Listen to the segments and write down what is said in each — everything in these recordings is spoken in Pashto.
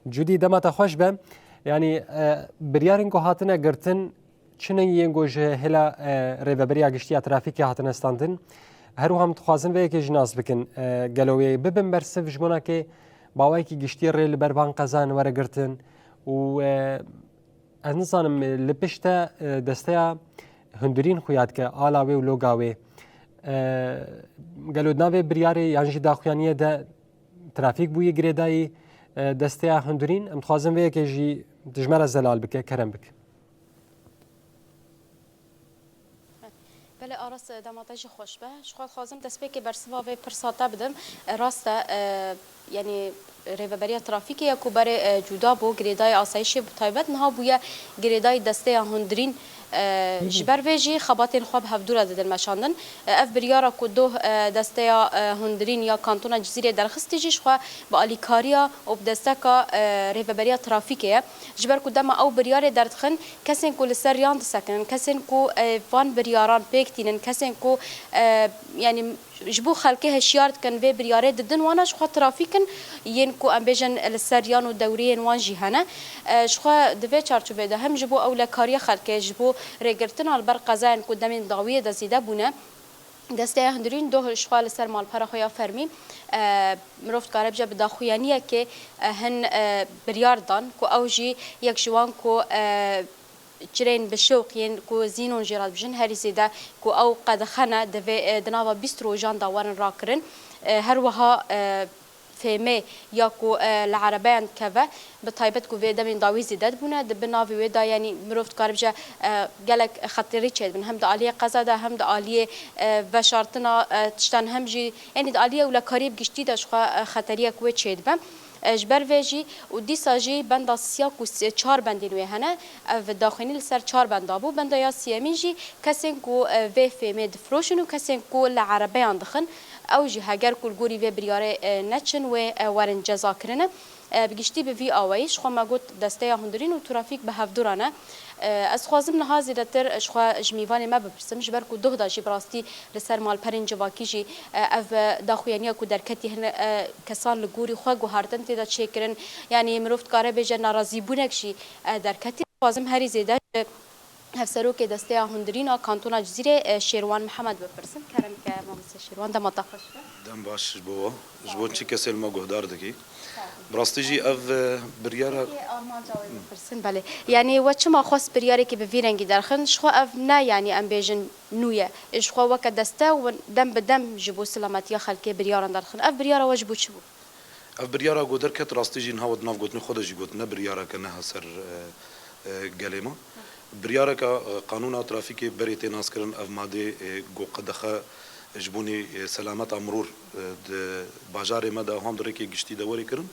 جودی دمت خوش به یعنی بریارین کو هاتنه گرتن چنه ینگو جه هلا ریوبریا گشتی ترافیک هاتنه استاندن هرو هم تخوازن و یکی جناس بکن گلوی ببن برسف جمعنا که باوی که گشتی ریل بربان قزان وره گرتن و از نظرم لپشته دسته هندرین خویاد که آلاوی و لوگاوی گلو ناوی بریاری یعنی جدا خویانیه ده ترافیک بوی گریدایی دسته هندرین ام تخوازن و یکی جی دجمر زلال بکه کرم بک بله آراس دماتش خوش به شخواد خوازم دست به که برسوا و پرساته بدم راسته یعنی ریوبریا ترافیکی یا کوبر جدا بو گریدای آسایش تایبت نها بویا گریدای دسته هندرین جبر ویجی خباتین خواب هفدورا دادن مشاندن اف بریارا کو دو دسته هندرین یا کانتونا جزیره درخستی جیش خوا با الیکاریا و دسته کا ریوبریا ترافیکیه جبر کو دما او بریار دردخن کسین کو لسر یاند سکن کسین کو وان بریاران پیکتینن کسین کو یعنی جبو خلقه هشیارت کن و بریاره ددن وانا شخوا ترافیکن ین کو امبیجن السریان و دورین وان جیهنه شخوا دوی چارچوبه ده هم جبو اولا کاری خلقه جبو رگرتن البر قزاین کو دمین داویه دزیده بونه دسته هندرین دو شخوال سر مال پره خویا فرمی مرفت کارب جا بداخویانیه که هن بریاردان کو اوجی یک جوان کو جرين بالشوق ين كو زينون جراد بجن هاري زيدا كو او قد خنا دناوا بيسترو جان داورن راكرن هروها فيمي يا كو العربيان كذا بطيبت كو فيدا من داوي زيدات بونا دبنافي ويدا يعني مروفت كاربجا قالك خطري تشد من هم داليه قزاده هم داليه بشارتنا تشتن هم جي يعني داليه ولا قريب گشتي داش خطريه كو تشد بم جبر ویجی و دیساجی بند سیاق و چهار بندی نوی هنه و داخلی سر چهار بند آبو بند یا سیامیجی کسین کو و فیمه دفروشن و کسین کو لعربه اندخن او جی هگر کل گوری و بریاره نچن و ورن جزا کرنه بگشتی به وی آویش خو ما گوت دسته هندرین و ترافیک به هفدورانه از خوازم نه زیادتر اشخوا جمیوان ما بپرسم جبر کو دوه داشی براستی لسر مال پرنج واکیجی اف داخویانیا کو درکتی هن کسان لگوری خو گوهردن تدا چیکرن یعنی مروفت کاره به ناراضی بونکشی درکتی خوازم هری زیاده هفسرو که دسته هندرین کانتونا جزیره شیروان محمد بپرسم کرم که مامس شیروان دم تاخش دم باش بوا جبون چی کسی ما گهدار دکی براستیجی اف بریاره برسن بله یعنی و چما خاص بریاره که به ویرنگی درخن شخو اف نه یعنی ام بیجن نویه شخو وک دسته و دم بدم جبو سلامتی خلک بریاران درخن اف بریاره وجبو چبو اف بریاره گودر کت راستیجی نه ود ناف گوتن خودش گوت نه بریاره که نه سر گلیما بریاره که قانون ترافیکی بریت ناس کردن اف ماده گو قدخه جبونی سلامت امرور باجار مدا هم دره که گشتی دوری کردن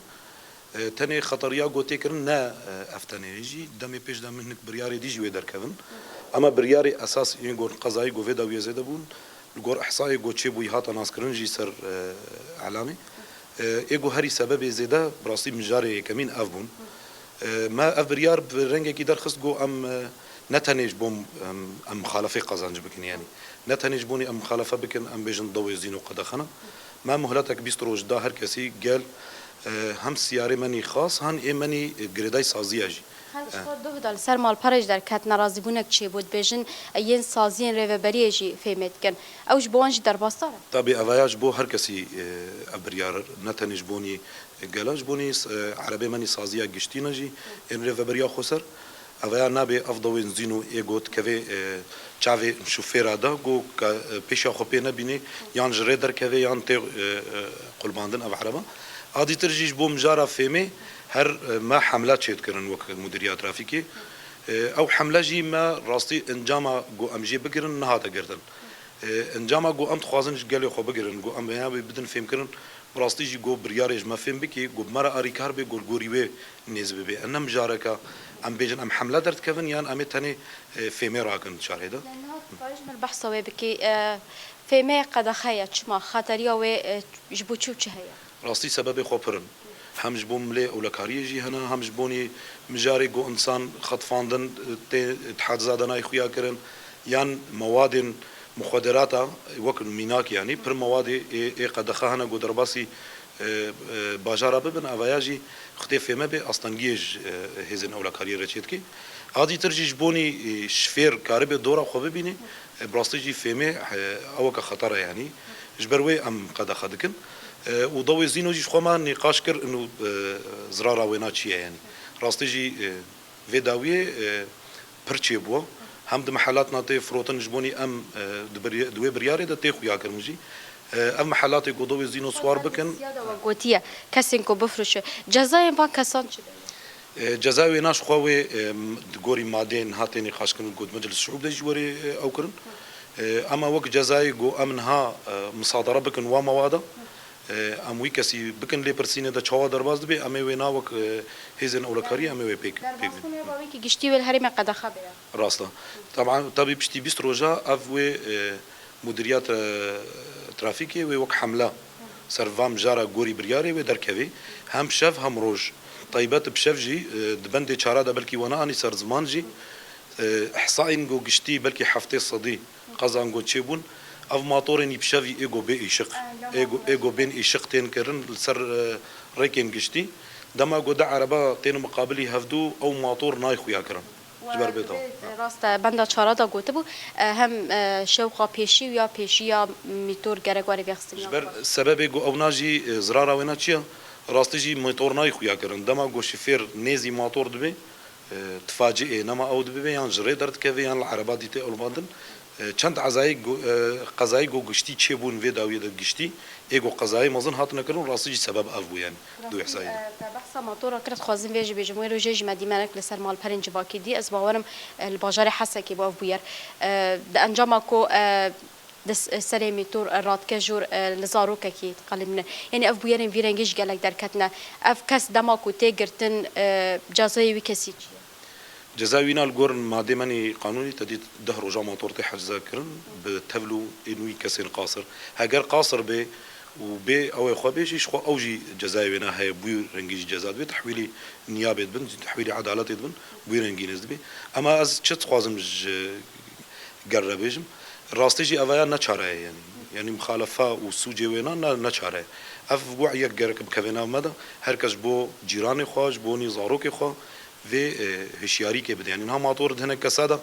تنه خطریا گوته کردن نه افتنه جی دمی پیش دم منک بریاری دیجی و در کردن اما بریاری اساس این گور قضایی گوه دویه زده بون گور احصای گوچه بوی هات ناس کردن جی سر علامه ایگو هری سبب زده براستی مجاری کمین اف بون ما اف بریار برنگه کی درخست گو ام نتنیج بوم ام مخالفه قزانج بکن يعني نتنیج بونی ام مخالفه بکن ام بیجن ضوء زینو قدخنا ما مهلتك بیست روز ده هر کسی قال هم سیاره منی خاص هن ای منی گریدای سازی اجی هل دو دال سر مال پرج در کات ناراضی بونک چی بود بیجن ین سازین ریوبری اجی فهمت کن اوج بوانج در باستاره طبعا اوایج بو هر کسی ابریار نتنیج بونی قالج بونی عربی منی سازی گشتی نجی این ریوبری خسر اویا نبی افضل زینو ایگوت که چاوی شوفیر دا گو پیش خوبی نبینی یان جری در که یان تی قلباندن او عربا عادی ترجیج بوم جارا فهمی هر ما حملات شد کردن وقت مدیریت ترافیکی او حمله جی ما راستی انجام گو امجی بگیرن نهاده گردن انجام گو ام تخوازنش گلی خوب بگیرن گو ام بیا بدن فهم کردن براستی جی گو بریارش ما فهم بکی گو مرا آریکار به گوریوه نزبه به انم جارکا ام بیجن ام حمله درد کردن یان ام تنی فهمی راکن شاهده فايش من البحث وبكي فيما قد خيات شما خاطريا و جبوتشو هيا راستی سبب خوبرن همش بوم لی اولکاریه جی هنا همش بونی مجاری گو انسان خطفاندن اتحاد زادنای خویا کرن یان مواد مخدرات وكل ميناك يعني بر مواد قد خهنا قدر باسي باجارا ببن اویاجی خدي فيما بي استنجيج هزن اولا كارير تشيتكي عادي ترجي جبوني شفير كاربي دورا خو ببيني براستيجي فيمي او كخطره يعني جبروي ام قد خدكن وضوي زينو جي خو ما نقاش كر انه زرارا ويناتشي يعني راستيجي فيداوي برچي بو هم د محلات ناتي فروتن جبوني ام دوي برياري د تيخو يا كرمجي ام محلات قضوي زينو سوار بكن وقوتيه كسين كو بفرش جزاين فان كسان جزاوي ناش خوي غوري مادين هاتيني خاشكن قد مجلس الشعوب دج وري او كرن اما وقت جزاي جو امنها مصادره بكن ومواده ام ويكسي بكن لي برسينه دا چوا درباز دبي ام وينا وك هيزن اولكاري ام وي بيك ويكي گشتي والهرم قد خبر راستا طبعا طبي بشتي بيست روجا افوي مديريات ترافيكي وك حمله سرفام جارا غوري برياري ودركوي هم شف هم روج طيبات بشفجي دبندي چارا دا بلكي وانا اني سر زمان جي احصائين جو گشتي بلكي حفتي صدي قزان جو تشيبون اف ماطورين بشفي ايجو بي اشق ايجو بين اشقتين كرن سر ريكين گشتي دما جو دا عربه تين مقابلي هفدو او ماطور نايخو يا كرن جبر بيتو راست بندا چارا دا گوتبو هم شوقا پیشی یا پیشی یا میتور گرگواری وقتی جبر سبب جو او ناجي زرارا وينا چيا راستيجي موتور نايخو يا كرن دما جو شفير نيزي ماطور دبي تفاجئ نما او دبي يعني جري درت كافي يعني العربات دي تي اولماندن چند عزای قضایی گو گشتی چه بون و داویه د گشتی ایگو قضایی مزن هات نکرون راستی سبب افو يعني دو احصایی بحث موتور کرد خوازم ویج بجموی رو جج مدی منک لسر مال پرنج باکی دی از باورم الباجار حسکی با بویر د انجام کو دس سری میتور رات که جور لزارو کی تقلمنا يعني اف بویرن ویرنگش گلک درکتنا اف کس دما کو تگرتن جزایی وی کسی جزاوينا الجورن مادة مني قانوني تدي دهر وجا مطورتي حجزا كرن بتفلو إنوي كسر قاصر هاجر قاصر به وبي أو إخوة بيش إيش خو أوجي جزاوينا هاي بوي رنجيج جزات بي تحويلي نيابة بن تحويلي عدالة بن بوي رنجي نزد بي أما از شت خوازم جربيجم راستيجي أفايا نشاره يعني مخالفة وسوجي وينا نشاره أف وعي جرك بكفينا مدى هركش بو جيراني خواج بوني زاروكي خوا و هشیاری که بده یعنی هم ماطور دهنه کساده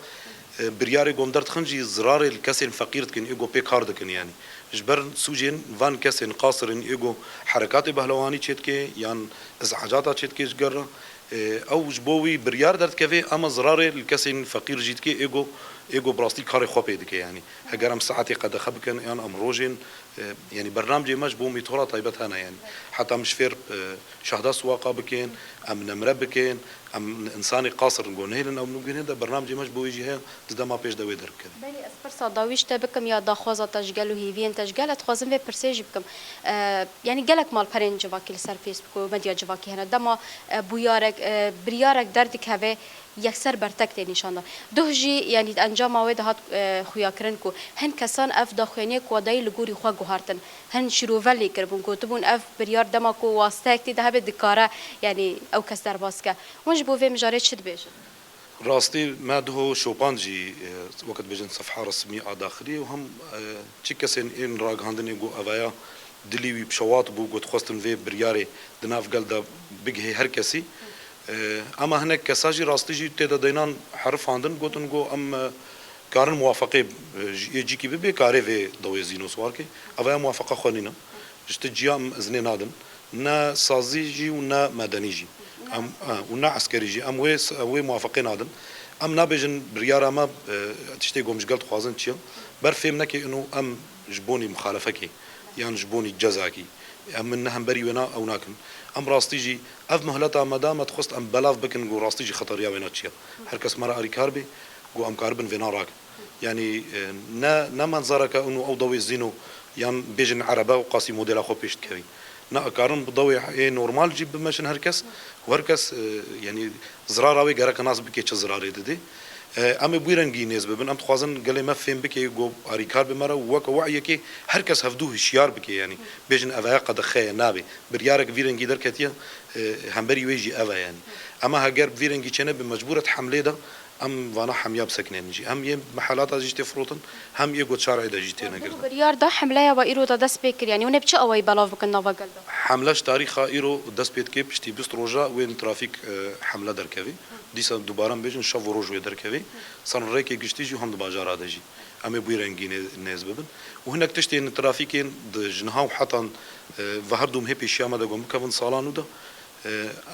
بریاری گمدرت خنجی زرار الكسر فقير کن ایگو پیکار کن یعنی جبر سوجين وان كسن قاصرن ايجو حركات بهلواني تشتكي يعني ازعاجات تشتكي جرا او جبوي بريار درت كفي اما زرار الكسن فقير جيتكي ايجو براستي كاري خوبيدك يعني هجرم ساعتي قد خبكن يعني امروجين يعني برنامجي مش بو ميتورا طيبت هنا يعني حتى مش فير شهدا سواقه بكين ام نمره بكين ام انساني قاصر نقول هيلن او نقول هذا برنامجي مش بو يجي هي تدا ما بيش دوي درك بلي اسبر صداويش تبكم يا داخوزه تشغلو هيفين تشغل تخوزم في برسيج بكم يعني قالك مال برين جواكي سر فيسبوك وميديا جواكي هنا دما بويارك بريارك دردك هبه يكسر برتك تاني شانا دوجي يعني انجام ويد هات خويا كرنكو هن كسان اف داخويني كوداي لغوري خوا غهارتن هن شروفالي كربون كتبون اف بريار دماكو واستاكتي ده بدكاره يعني او كسر باسكا ونج بو في مجاريت شد بيج راستي ما ده شوبانجي وقت بيجن صفحه رسميه داخليه وهم تشيكسن ان راغ هاندني جو افايا دليوي بشوات بو قد خوستن في برياري دناف قلدا بيجي هركسي اما هناك كساجي راستيجي تدا دينان حرف عندن قوتن جو ام كارن موافقه يجي كي بي كاري في دويزينو سواركي افا موافقه خونينا جتجيام ازني نادن نا سازيجي ونا مدنيجي ام ونا عسكريجي ام وي موافقين نادن ام نابجن بريارا ما تشتي قوم قلت خوازن تشيل برفهمنا كي انه ام جبوني مخالفكي يعني جبوني جزاكي ام انهم بري ونا او ناكن ام راستيجي اف مهلتا مدام تخصت ام بلاف بكن جو راستيجي خطر يا ويناتشيا هركس مرا اري كاربي جو ام كاربن فينا راك يعني نا منظرك انه او ضوي زينو يعني بيجن عربه وقاسي موديل اخو بيش كوي نا كارن بضوي اي نورمال جيب ماشن هركس وهركس يعني زراراوي غرك ناس بكي زراري ددي ام بويرنجي نسبه بن ام تخوازن قال ما فهم بكي جو اري كاربي مرا وك وعيكي هركس هفدوه شيار بكي يعني بيجن افا قد خي نابي بريارك فيرنجي دركتيا همبري ويجي افا يعني اما هاجر فيرنجي كان بمجبوره حمله ده ام وانا حميا بسكنين جي هم يه محلات از جيتي فروتن هم يه قد شارع دا جيتي نقدر بریار دا حمله یا و ایرو دا دست بکر یعنی اون بچه اوای بلاف بکن نوا گلدا حملش تاریخ ایرو دست بيت كيب شتي بست روجا وين ترافيك حمله دركبي ديسا دوباره بيجن شاف روج وي دركبي صن ريكي گشتي جو هم باجار ادجي اما بو رنگين ناز ببن وهناك تشتي ان ترافيكين جنها وحطن وهردوم هي بيشياما دا گم كفن سالانو دا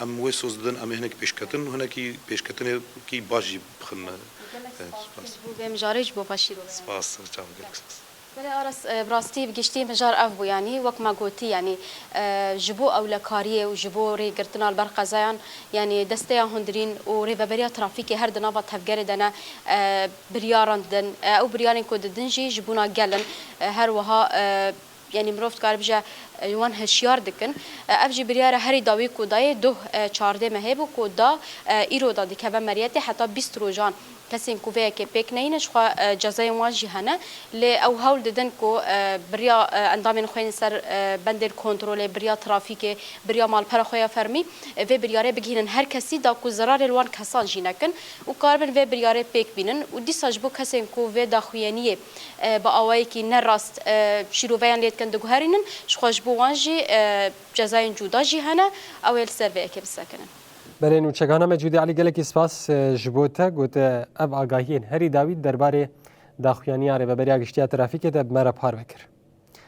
ام وي سوزدن ام هناك بيشكتن وهناك بيشكتن كي باجي بخن بو مجارج بو فاشیرو سپاس چاو گلکس بله آرس براستی بگشتی مجار اف بو یعنی وقت ما گوتی یعنی جبو اولکاریه و جبو ری گرتنا البرق زیان یعنی دسته هندرین و ری ببریا ترافیک هر دنا با تفگر دنا بریاران دن او بریارن کو دنجی جبونا گلن هر وها يعني مروفت كار بجا يوان هشيار دكن افجي برياره هري داوي كوداي دو 14 مهبو كودا ايرو دا دي كبا مريتي حتى 20 روجان كسين كوفيا كي بيك نينش خا جزاي واجي هنا ل او هول ددن كو بريا اندامن خوين سر بندر كنترول بريا ترافيك بريا مال پر خويا فرمي في برياره بگيرن هر كسي دا كو زرار الوان كسان جينكن و كاربن في برياره بيك بينن و دي ساجبو كسين كو في دا خويانيه با اواي كي نراست شيروفيان ليت كن دغهرينن شخوش بو وانجي جزاين جودا جي هنا او السيرفي كي بسكنن برین و چگانه مجودی علی گلکی سپاس جبوته گوته اب آگاهین هری داوید درباره داخویانی آره و بریا گشتیا ترافیک ده بمره پار بکر